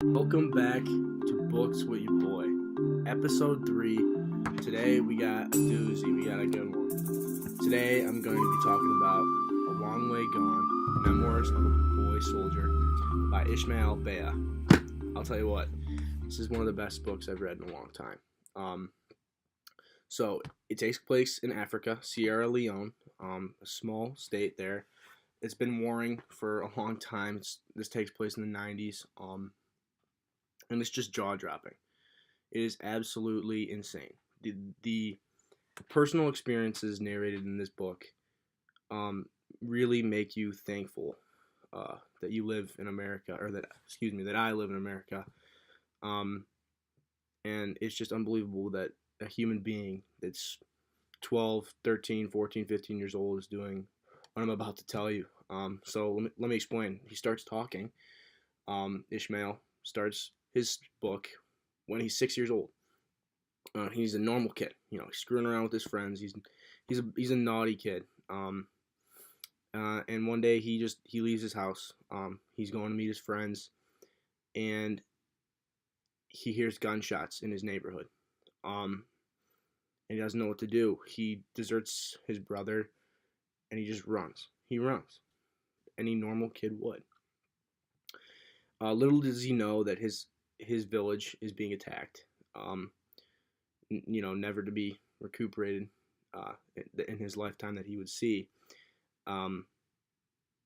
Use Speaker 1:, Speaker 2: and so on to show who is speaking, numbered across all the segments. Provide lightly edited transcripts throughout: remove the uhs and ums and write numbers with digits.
Speaker 1: Welcome back to Books with your boy, episode 3. Today we got a doozy, we got a good one. Today I'm going to be talking about A Long Way Gone, Memoirs of a Boy Soldier by Ishmael Bea. I'll tell you what, this is one of the best books I've read in a long time. So it takes place in Africa, Sierra Leone, a small state there. It's been warring for a long time. This takes place in the 90s. And it's just jaw dropping. It is absolutely insane. The personal experiences narrated in this book really make you thankful that you live in America, or that I live in America. And it's just unbelievable that a human being that's 12, 13, 14, 15 years old is doing what I'm about to tell you. So let me explain. He starts talking. Ishmael starts his book when he's 6 years old. He's a normal kid, he's screwing around with his friends. He's a naughty kid. And one day he leaves his house. He's going to meet his friends, and he hears gunshots in his neighborhood. And he doesn't know what to do. He deserts his brother, and he just runs. He runs. Any normal kid would. Little does he know that his village is being attacked. Never to be recuperated in his lifetime that he would see. And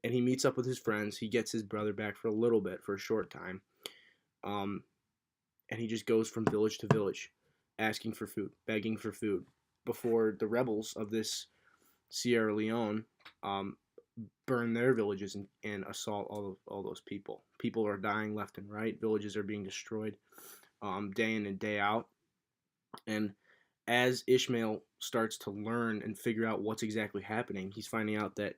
Speaker 1: he meets up with his friends. He gets his brother back for a little bit, for a short time. And he just goes from village to village, asking for food, begging for food, before the rebels of this Sierra Leone burn their villages and assault all those people. People are dying left and right. Villages are being destroyed day in and day out. And as Ishmael starts to learn and figure out what's exactly happening, he's finding out that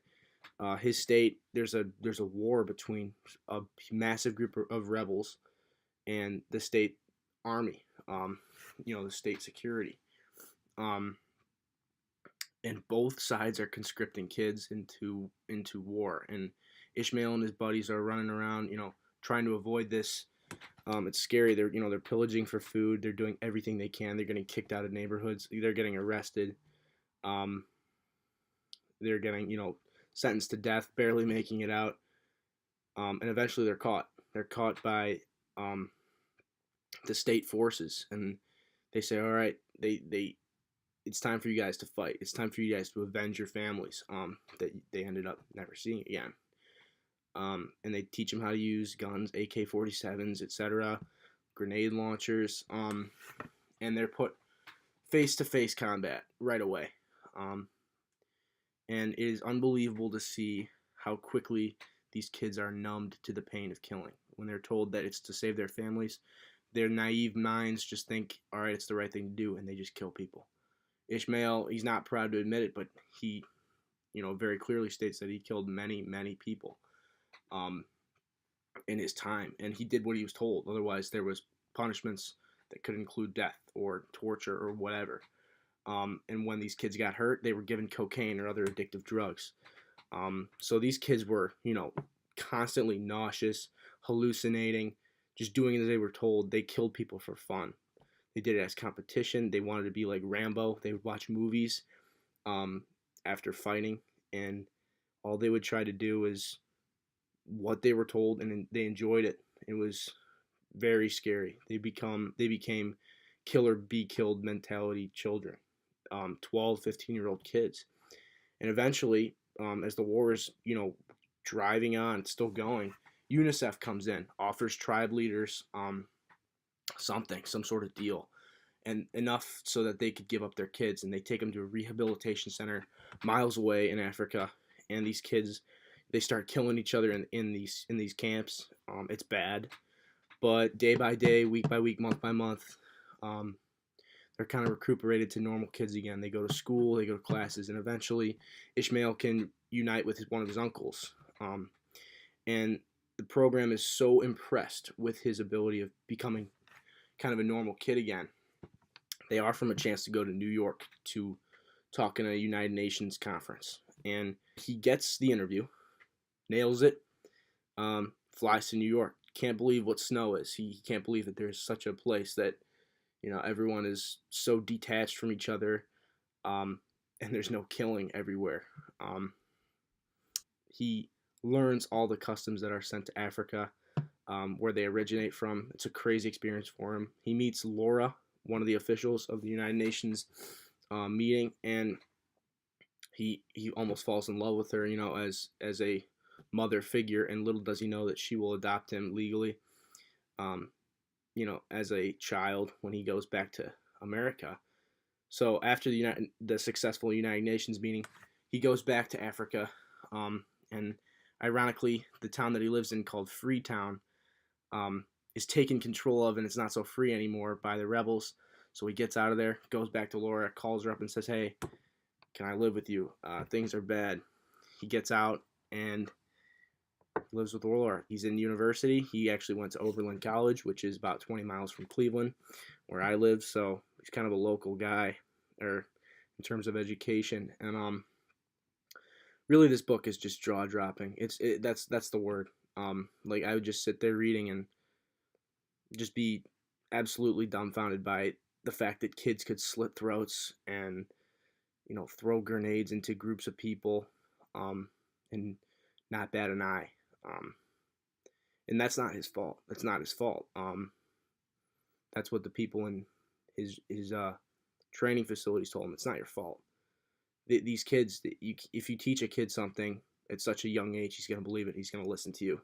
Speaker 1: his state, there's a war between a massive group of rebels and the state army, the state security. And both sides are conscripting kids into war. And Ishmael and his buddies are running around, trying to avoid this. It's scary. They're pillaging for food. They're doing everything they can. They're getting kicked out of neighborhoods. They're getting arrested. They're getting, sentenced to death, barely making it out. And eventually they're caught. They're caught by the state forces, and they say, "All right, it's time for you guys to fight. It's time for you guys to avenge your families that they ended up never seeing again." And they teach them how to use guns, AK-47s, etc., grenade launchers, and they're put face-to-face combat right away. And it is unbelievable to see how quickly these kids are numbed to the pain of killing. When they're told that it's to save their families, their naive minds just think, all right, it's the right thing to do, and they just kill people. Ishmael, he's not proud to admit it, but he, very clearly states that he killed many, many people in his time, and he did what he was told. Otherwise, there was punishments that could include death or torture or whatever. And when these kids got hurt, they were given cocaine or other addictive drugs. So these kids were, constantly nauseous, hallucinating, just doing as they were told. They killed people for fun. They did it as competition. They wanted to be like Rambo. They would watch movies after fighting, and all they would try to do is what they were told, and they enjoyed it. It was very scary. They became kill or be killed mentality children, 12, 15-year-old kids. And eventually, as the war is, driving on, it's still going, UNICEF comes in, offers tribe leaders some sort of deal, and enough so that they could give up their kids, and they take them to a rehabilitation center miles away in Africa. And these kids, they start killing each other in these camps. It's bad, but day by day, week by week, month by month, they're kind of recuperated to normal kids again. They go to school, they go to classes, and eventually Ishmael can unite with one of his uncles. And the program is so impressed with his ability of becoming kind of a normal kid again. They offer him a chance to go to New York to talk in a United Nations conference. And he gets the interview, nails it, flies to New York, can't believe what snow is. He can't believe that there's such a place that, everyone is so detached from each other, and there's no killing everywhere. He learns all the customs that are sent to Africa, where they originate from. It's a crazy experience for him. He meets Laura, one of the officials of the United Nations meeting, and he almost falls in love with her, as a mother figure, and little does he know that she will adopt him legally, as a child when he goes back to America. So after the successful United Nations meeting, he goes back to Africa, and ironically, the town that he lives in, called Freetown, is taken control of, and it's not so free anymore by the rebels. So he gets out of there, goes back to Laura, calls her up, and says, "Hey, can I live with you? Things are bad." He gets out and lives with Laura. He's in university. He actually went to Oberlin College, which is about 20 miles from Cleveland, where I live. So he's kind of a local guy, or in terms of education. And really, this book is just jaw dropping. That's the word. Like, I would just sit there reading and just be absolutely dumbfounded by the fact that kids could slit throats and throw grenades into groups of people, and not bat an eye. And that's not his fault. That's not his fault. That's what the people in his training facilities told him. It's not your fault. These kids, if you teach a kid something at such a young age, he's going to believe it. He's going to listen to you.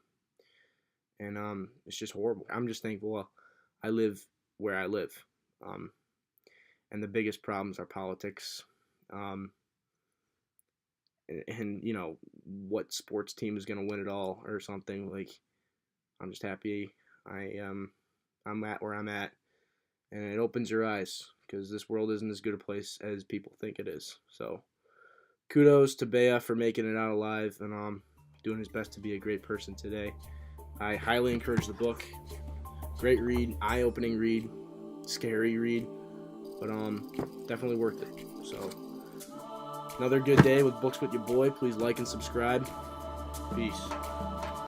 Speaker 1: And it's just horrible. I'm just thankful I live where I live. And the biggest problems are politics. And what sports team is going to win it all or something. Like, I'm just happy I'm at where I'm at, and it opens your eyes, because this world isn't as good a place as people think it is. So kudos to Bea for making it out alive, and doing his best to be a great person today. I highly encourage the book. Great read, eye-opening read, scary read, but definitely worth it. So another good day with Books with your boy. Please like and subscribe. Peace.